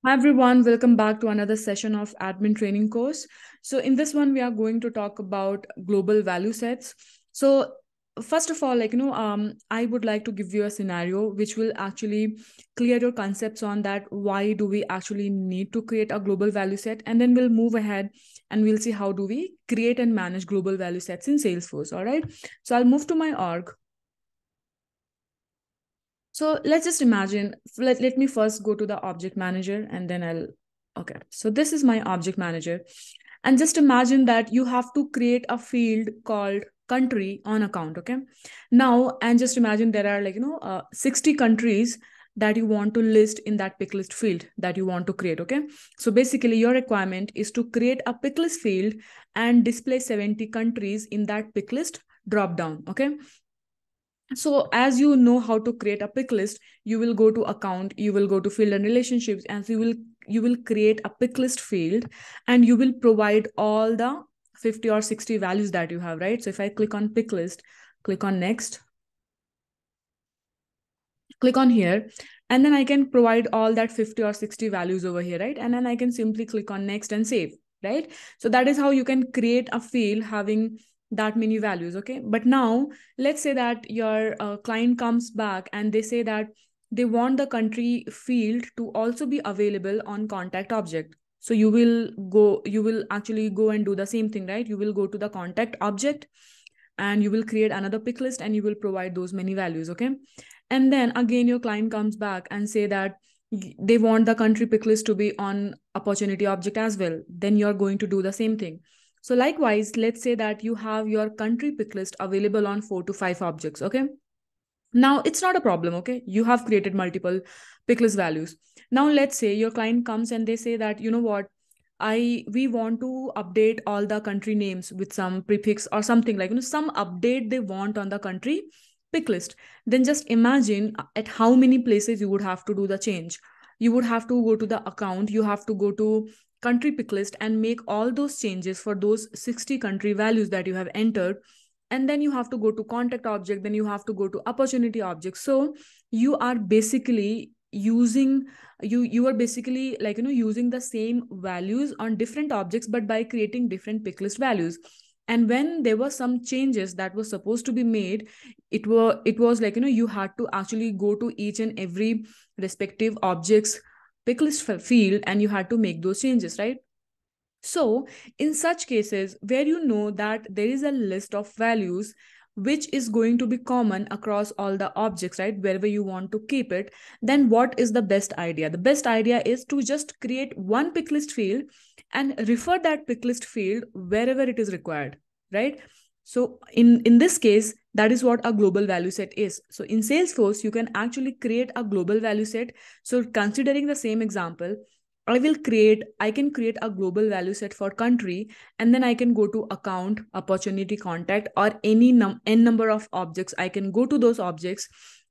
Hi everyone, welcome back to another session of admin training course. So in this one, we are going to talk about global value sets. So first of all, I would like to give you a scenario which will actually clear your concepts on that. Why do we actually need to create a global value set? And then we'll move ahead and we'll see how do we create and manage global value sets in Salesforce. All right. So I'll move to my org. So let's just imagine, let me first go to the object manager and then okay. So this is my object manager. And just imagine that you have to create a field called country on account. Okay. Now, and just imagine there are 60 countries that you want to list in that pick list field that you want to create. Okay. So basically your requirement is to create a pick list field and display 70 countries in that pick list drop down. Okay. So as you know how to create a pick list, you will go to account, you will go to field and relationships, and you will create a pick list field, and you will provide all the 50 or 60 values that you have, right? So if I click on pick list, click on next, click on here, and then I can provide all that 50 or 60 values over here, right? And then I can simply click on next and save, right? So that is how you can create a field having that many values. Okay, but now let's say that your client comes back and they say that they want the country field to also be available on contact object. So you will actually go and do the same thing, right? You will go to the contact object and you will create another pick list and you will provide those many values. Okay, and then again your client comes back and say that they want the country pick list to be on opportunity object as well, then you're going to do the same thing. So likewise, let's say that you have your country pick list available on 4 to 5 objects. Okay, now it's not a problem. Okay, you have created multiple pick list values. Now let's say your client comes and they say that, you know what, I we want to update all the country names with some prefix or something, like, some update they want on the country pick list. Then just imagine at how many places you would have to do the change. You would have to go to the account, you have to go to country pick list and make all those changes for those 60 country values that you have entered. And then you have to go to contact object, then you have to go to opportunity object. So you are basically using you are basically, using the same values on different objects, but by creating different pick list values. And when there were some changes that were supposed to be made, it was like, you had to actually go to each and every respective objects pick list field and you had to make those changes, right? So, in such cases where you know that there is a list of values which is going to be common across all the objects, right? Wherever you want to keep it, then what is the best idea? The best idea is to just create one pick list field and refer that pick list field wherever it is required, right? So, in this case, that is what a global value set is. So, in Salesforce, you can actually create a global value set. So, considering the same example, I can create a global value set for country, and then I can go to account, opportunity, contact, or any n number of objects. I can go to those objects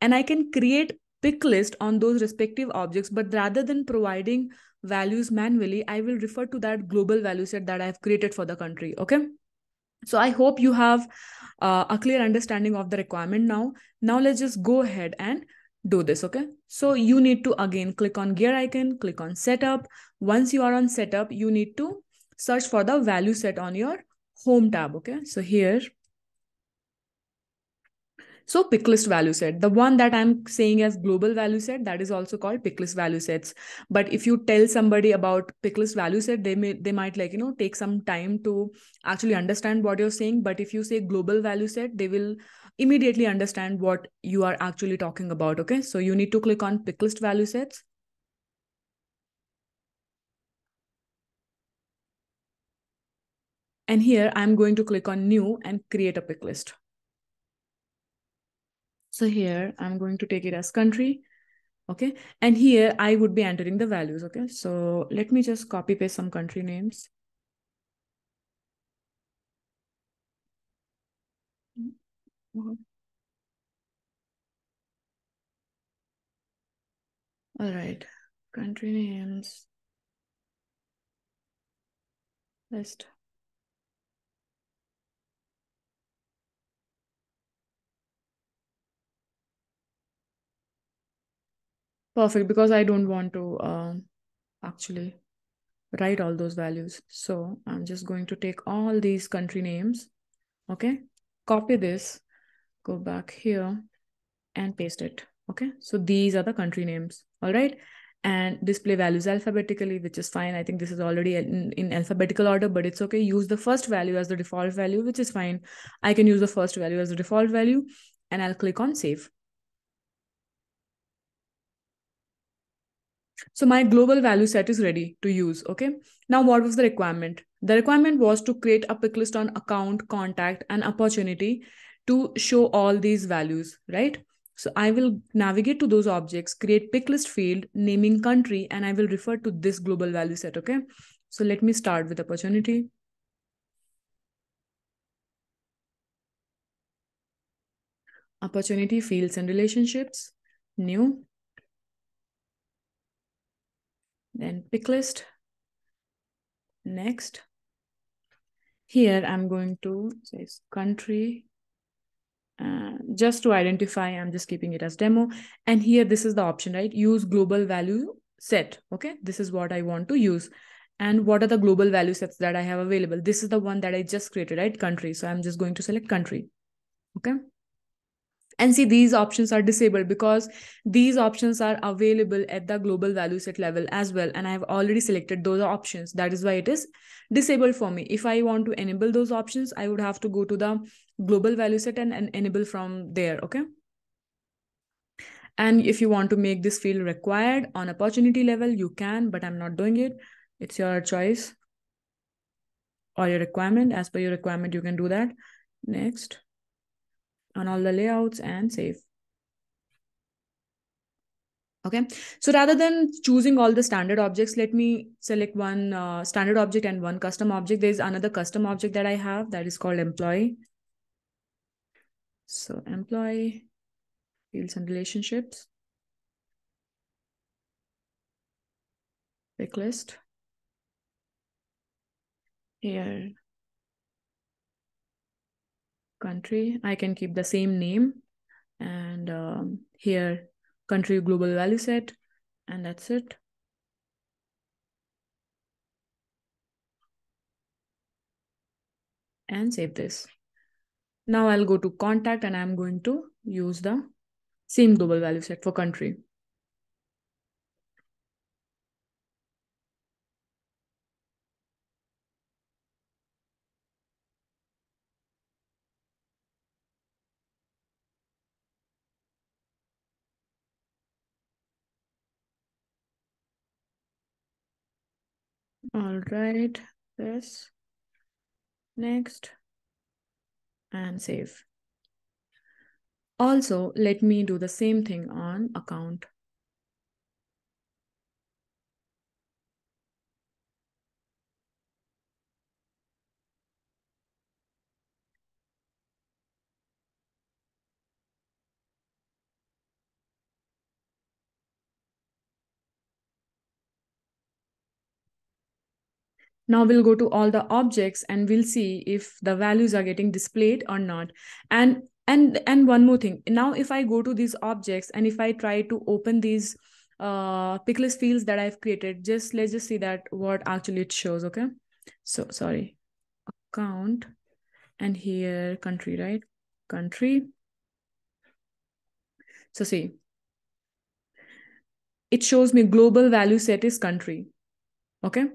and I can create pick list on those respective objects. But rather than providing values manually, I will refer to that global value set that I have created for the country. Okay. So I hope you have a clear understanding of the requirement now. Now let's just go ahead and do this. Okay, so you need to again click on gear icon, click on setup. Once you are on setup, you need to search for the value set on your home tab. Okay, so here, so picklist value set, the one that I'm saying as global value set, that is also called picklist value sets. But if you tell somebody about picklist value set, they might, take some time to actually understand what you're saying. But if you say global value set, they will immediately understand what you are actually talking about. Okay, so you need to click on picklist value sets. And here I'm going to click on new and create a picklist. So here I'm going to take it as country. Okay, and here I would be entering the values. Okay, so let me just copy paste some country names. All right, country names list. Perfect, because I don't want to actually write all those values. So I'm just going to take all these country names. Okay. Copy this, go back here and paste it. Okay. So these are the country names. All right. And display values alphabetically, which is fine. I think this is already in alphabetical order, but it's okay. Use the first value as the default value, which is fine. I can use the first value as the default value and I'll click on save. So my global value set is ready to use. Okay. Now, what was the requirement? The requirement was to create a pick list on account, contact, and opportunity to show all these values, right? So I will navigate to those objects, create pick list field, naming country, and I will refer to this global value set. Okay. So let me start with opportunity. Opportunity, fields, and relationships, new. Then pick list, next. Here I'm going to say country, just to identify, I'm just keeping it as demo. And here, this is the option, right? Use global value set. Okay, this is what I want to use. And what are the global value sets that I have available? This is the one that I just created, right? Country. So I'm just going to select country. Okay. And see, these options are disabled because these options are available at the global value set level as well. And I've already selected those options. That is why it is disabled for me. If I want to enable those options, I would have to go to the global value set and enable from there. Okay. And if you want to make this field required on opportunity level, you can, but I'm not doing it. It's your choice or your requirement. As per your requirement, you can do that. Next, on all the layouts and save. Okay, so rather than choosing all the standard objects, let me select one standard object and one custom object. There's another custom object that I have that is called employee. So employee, fields and relationships, pick list. Here, country, I can keep the same name. And here, country global value set, and that's it. And save this. Now I'll go to contact and I'm going to use the same global value set for country. All right, this, next, and save. Also, let me do the same thing on account. Now we'll go to all the objects and we'll see if the values are getting displayed or not. And one more thing. Now, if I go to these objects and if I try to open these picklist fields that I've created, let's just see that what actually it shows. Okay. So sorry, account, and here country, right? Country. So see, it shows me global value set is country. Okay,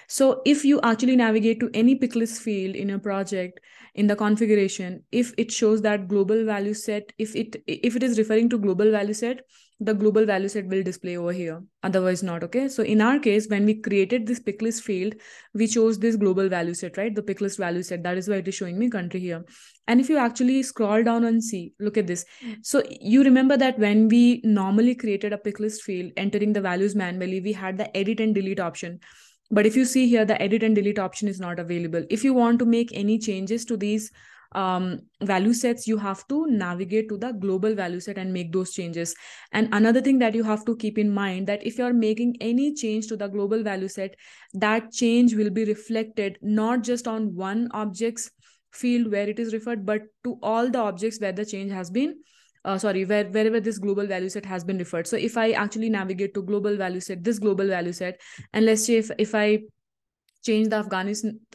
so if you actually navigate to any picklist field in your project, in the configuration, if it shows that global value set, if it is referring to global value set, the global value set will display over here, otherwise not. Okay, so in our case, when we created this picklist field, we chose this global value set, right? The picklist value set, that is why it is showing me country here. And if you actually scroll down and see, look at this. So you remember that when we normally created a picklist field, entering the values manually, we had the edit and delete option. But if you see here, the edit and delete option is not available. If you want to make any changes to these value sets, you have to navigate to the global value set and make those changes. And another thing that you have to keep in mind, that if you're making any change to the global value set, that change will be reflected not just on one object's field where it is referred, but to all the objects where the change has been wherever this global value set has been referred. So if I actually navigate to global value set, this global value set, and let's say if I change the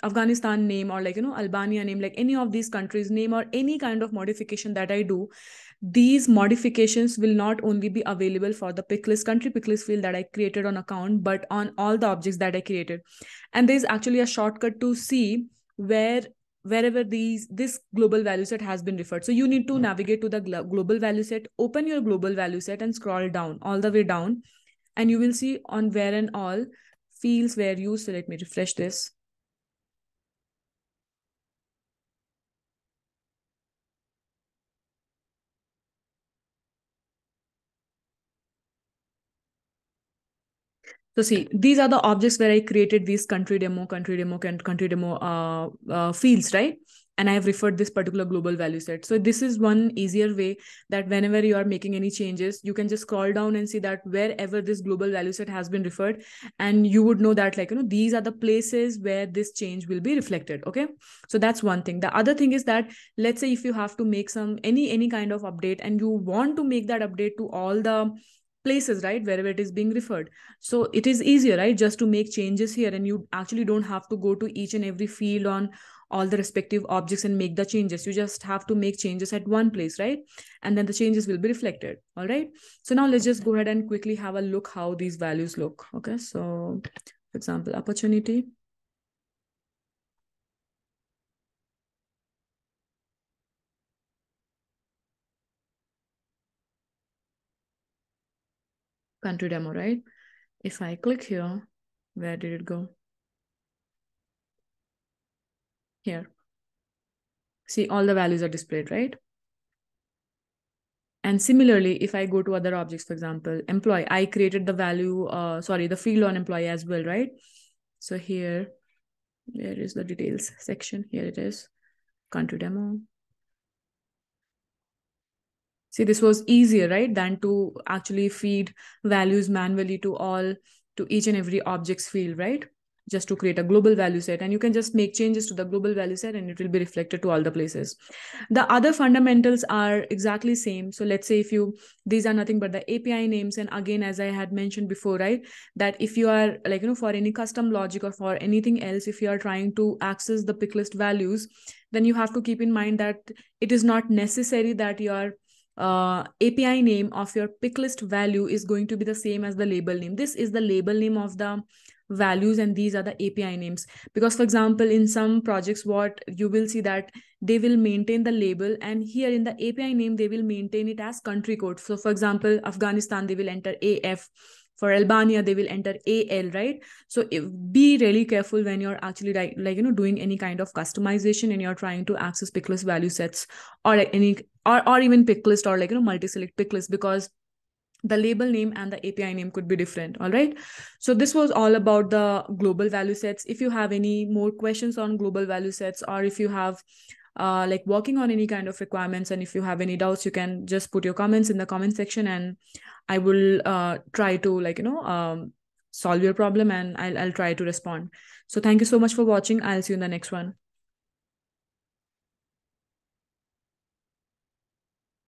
Afghanistan name, or like, Albania name, like any of these countries name, or any kind of modification that I do, these modifications will not only be available for the picklist country picklist field that I created on account, but on all the objects that I created. And there's actually a shortcut to see wherever this global value set has been referred. So you need to navigate to the global value set, open your global value set, and scroll down all the way down, and you will see on where and all fields were used. So let me refresh this. So see, these are the objects where I created these country demo, and country demo fields, right? And I have referred this particular global value set. So this is one easier way that whenever you are making any changes, you can just scroll down and see that wherever this global value set has been referred, and you would know that, like, these are the places where this change will be reflected. Okay. So that's one thing. The other thing is that, let's say if you have to make any kind of update, and you want to make that update to all the places, right, wherever it is being referred. So it is easier, right, just to make changes here, and you actually don't have to go to each and every field on all the respective objects and make the changes. You just have to make changes at one place, right? And then the changes will be reflected. All right. So now let's just go ahead and quickly have a look how these values look. Okay. So for example, opportunity. Country demo, right? If I click here, where did it go? Here. See, all the values are displayed, right? And similarly, if I go to other objects, for example, employee, I created the value, the field on employee as well, right? So here, where is the details section? Here it is, country demo. See, this was easier, right, than to actually feed values manually to each and every object's field, right? Just to create a global value set, and you can just make changes to the global value set, and it will be reflected to all the places. The other fundamentals are exactly same. So let's say these are nothing but the API names. And again, as I had mentioned before, right, that if you are like, for any custom logic or for anything else, if you are trying to access the picklist values, then you have to keep in mind that it is not necessary that your API name of your picklist value is going to be the same as the label name. This is the label name of the values, and these are the API names. Because for example, in some projects, what you will see that they will maintain the label, and here in the API name, they will maintain it as country code. So for example, Afghanistan, they will enter AF. For Albania, they will enter AL, right? So be really careful when you're actually doing any kind of customization and you're trying to access picklist value sets, or any or even picklist, or multi-select picklist, because the label name and the API name could be different. All right. So this was all about the global value sets. If you have any more questions on global value sets, or if you have working on any kind of requirements, and if you have any doubts, you can just put your comments in the comment section, and I will try to solve your problem, and I'll try to respond. So thank you so much for watching. I'll see you in the next one.